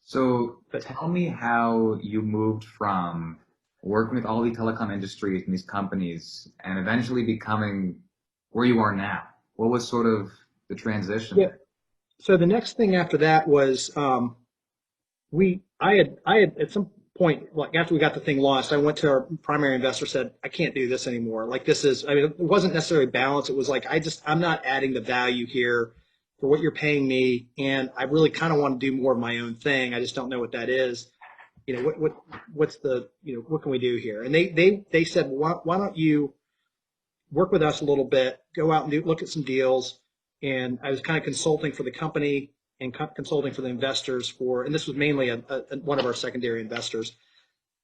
So But tell me how you moved from working with all the telecom industries and these companies and eventually becoming where you are now. What was sort of the transition yeah, there? so the next thing after that was I had at some point, like after we got the thing launched, I went to our primary investor, said I can't do this anymore. Like this is, I mean, it wasn't necessarily balance. It was like I'm not adding the value here for what you're paying me, and I really kind of want to do more of my own thing. I just don't know what that is. What's the what can we do here? And they said, why don't you work with us a little bit, go out and look at some deals. And I was kind of consulting for the company and consulting for the investors and this was mainly one of our secondary investors.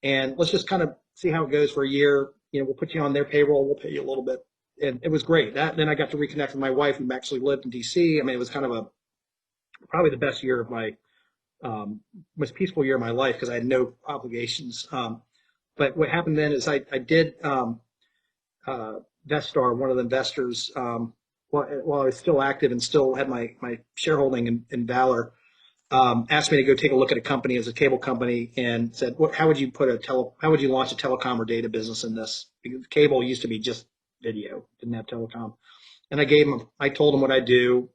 And let's just kind of see how it goes for a year. We'll put you on their payroll. We'll pay you a little bit. And it was great. Then I got to reconnect with my wife, who actually lived in DC. I mean, it was kind of probably the best year of my, most peaceful year of my life because I had no obligations. But what happened then is I did, uh, Vestar, one of the investors, while I was still active and still had my shareholding in Valor, asked me to go take a look at a company as a cable company and said, how would you how would you launch a telecom or data business in this? Because cable used to be just video, didn't have telecom. And I told them what I do,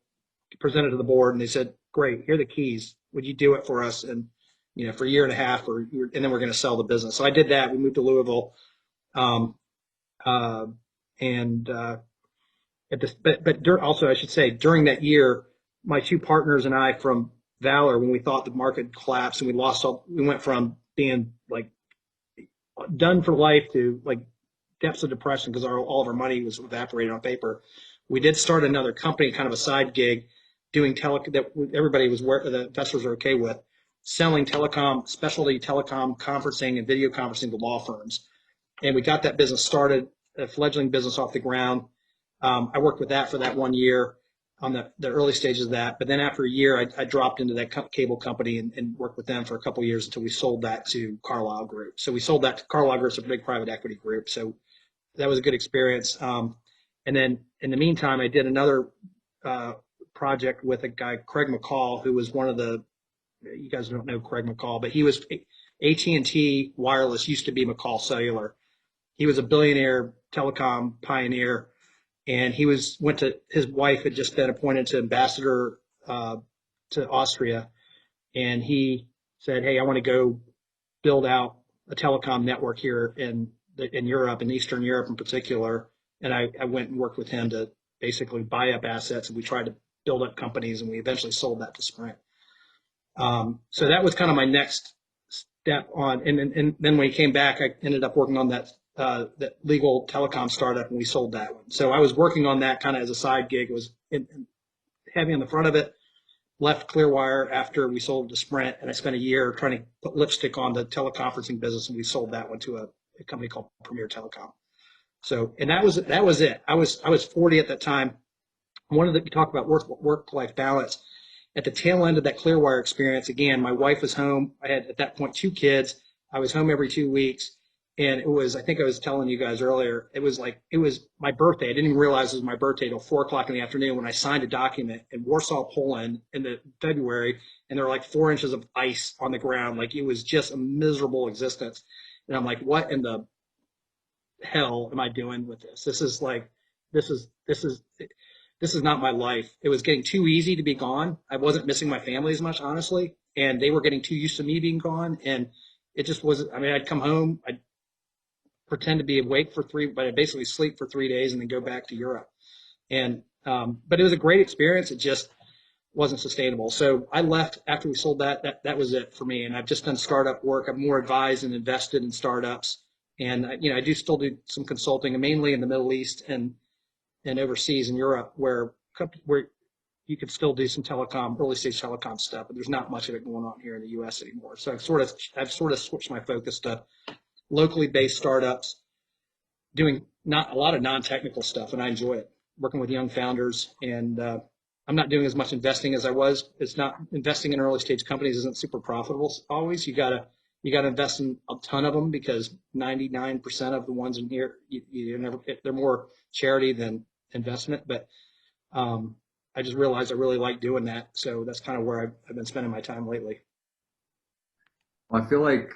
presented to the board, and they said, great, here are the keys. Would you do it for us? And, for a year and a half, and then we're going to sell the business. So I did that. We moved to Louisville. Um, uh, and also I should say during that year, my two partners and I from Valor, when we thought the market collapsed and we went from being like done for life to like depths of depression because all of our money was evaporated on paper. We did start another company, kind of a side gig, doing that everybody was the investors are okay with, selling specialty telecom conferencing and video conferencing to law firms. And we got that business started, a fledgling business off the ground. I worked with that for that 1 year on the early stages of that. But then after a year, I dropped into that cable company and worked with them for a couple of years until we sold that to Carlyle Group. So we sold that to Carlyle Group, a big private equity group. So that was a good experience. And then in the meantime, I did another project with a guy, Craig McCall, who was one of you guys don't know Craig McCall, but he was AT&T Wireless, used to be McCall Cellular. He was a billionaire telecom pioneer, and his wife had just been appointed to ambassador uh, to Austria, and he said, "Hey, I want to go build out a telecom network here in Europe, in Eastern Europe in particular." And I went and worked with him to basically buy up assets, and we tried to build up companies, and we eventually sold that to Sprint. So that was kind of my next step on. And then when he came back, I ended up working on that legal telecom startup, and we sold that one. So I was working on that kind of as a side gig. It was heavy on the front of it. Left Clearwire after we sold it to Sprint, and I spent a year trying to put lipstick on the teleconferencing business, and we sold that one to a company called Premier Telecom. So, and that was it. I was 40 at that time. One you talk about work life balance. At the tail end of that Clearwire experience, again, my wife was home. I had at that point 2 kids. I was home every 2 weeks. And I think I was telling you guys earlier, it was my birthday. I didn't even realize it was my birthday till 4 o'clock in the afternoon when I signed a document in Warsaw, Poland in February. And there were like 4 inches of ice on the ground. Like it was just a miserable existence. And I'm like, what in the hell am I doing with this? This is, this is, this is not my life. It was getting too easy to be gone. I wasn't missing my family as much, honestly, and they were getting too used to me being gone. And it just wasn't. I mean, I'd come home, I'd pretend to be awake but I'd basically sleep for 3 days and then go back to Europe. And but it was a great experience. It just wasn't sustainable. So I left after we sold that. That was it for me. And I've just done startup work. I've more advised and invested in startups. And I do still do some consulting, mainly in the Middle East and overseas in Europe, where you could still do some early stage telecom stuff, but there's not much of it going on here in the U.S. anymore. So I've sort of switched my focus to locally based startups, doing not a lot of non-technical stuff, and I enjoy it. Working with young founders, and I'm not doing as much investing as I was. It's not investing in early stage companies isn't super profitable always. You gotta invest in a ton of them because 99% of the ones in here they're more charity than investment. But I just realized I really like doing that, so that's kind of where I've been spending my time lately. Well, I feel like,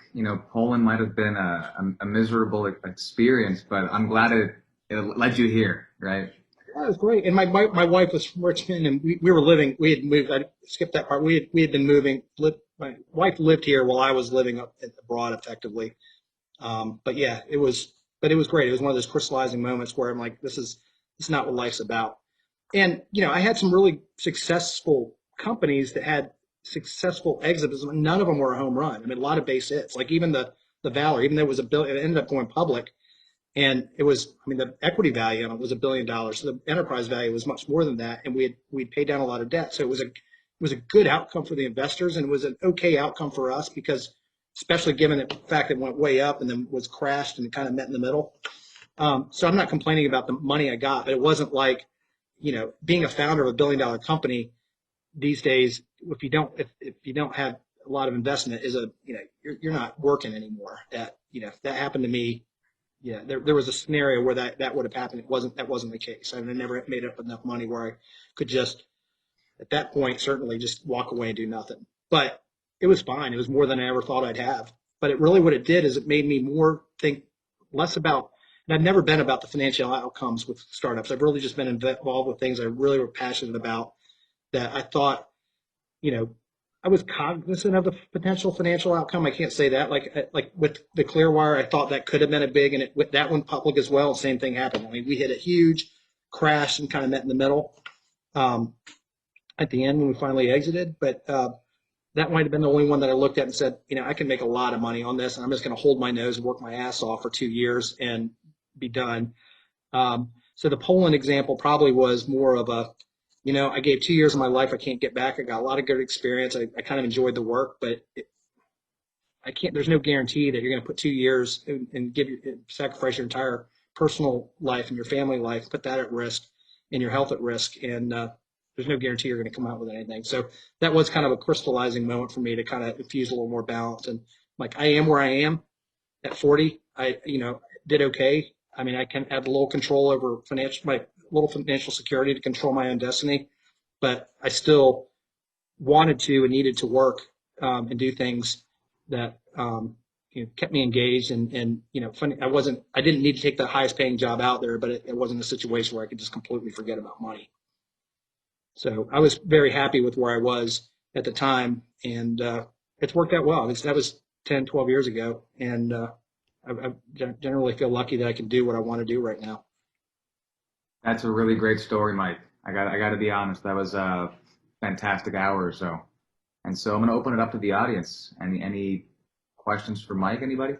Poland might have been a miserable experience, but I'm glad it led you here, right? That was great. And my wife was from Richmond, and we were living. We had moved. I skipped that part. We had been moving. My wife lived here while I was living up abroad, effectively. But yeah, it was. But it was great. It was one of those crystallizing moments where I'm like, this is not what life's about. And I had some really successful companies that had successful exits. None of them were a home run. I mean, a lot of base hits. Like even the Valor, even though it was a billion, it ended up going public. And it was, I mean, the equity value on it was $1 billion. So the enterprise value was much more than that. And we'd paid down a lot of debt. So it was a good outcome for the investors, and it was an okay outcome for us because, especially given the fact that it went way up and then was crashed and kind of met in the middle. So I'm not complaining about the money I got, but it wasn't like, being a founder of $1 billion company these days, if you don't have a lot of investment, you're not working anymore. That happened to me. Yeah, there was a scenario where that would have happened. That wasn't the case. I never made up enough money where I could just, at that point, certainly just walk away and do nothing. But it was fine. It was more than I ever thought I'd have. But it really, what it did is it made me more think less about, and I've never been about the financial outcomes with startups. I've really just been involved with things I really were passionate about, that I thought, you know, I was cognizant of the potential financial outcome. I can't say that. Like with the Clearwire, I thought that could have been a big, and with that one public as well, same thing happened. I mean, we hit a huge crash and kind of met in the middle um, at the end when we finally exited. But that might have been the only one that I looked at and said, I can make a lot of money on this, and I'm just going to hold my nose and work my ass off for 2 years and be done. So the Poland example probably was more of a, I gave 2 years of my life I can't get back. I got a lot of good experience. I kind of enjoyed the work, but I can't. There's no guarantee that you're going to put 2 years and sacrifice your entire personal life and your family life, put that at risk, and your health at risk, and there's no guarantee you're going to come out with anything. So that was kind of a crystallizing moment for me to kind of infuse a little more balance. And like, I am where I am at 40. I did okay. I mean, I can have a little control over my little financial security to control my own destiny, but I still wanted to and needed to work and do things that kept me engaged. And funny, I didn't need to take the highest paying job out there, but it wasn't a situation where I could just completely forget about money. So I was very happy with where I was at the time, and it's worked out well. That was 10, 12 years ago, and I generally feel lucky that I can do what I want to do right now. That's a really great story, Mike. I got to be honest. That was a fantastic hour or so. And so I'm going to open it up to the audience. Any questions for Mike? Anybody?